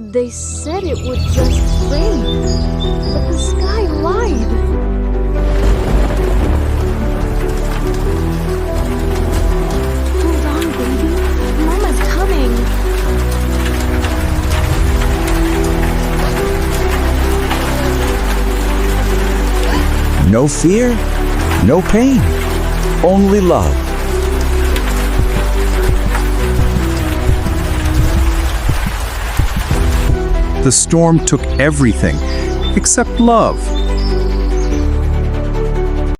They said it would just rain, but the sky lied. Hold on, baby. Mama's coming. No fear, no pain, only love. The storm took everything except love.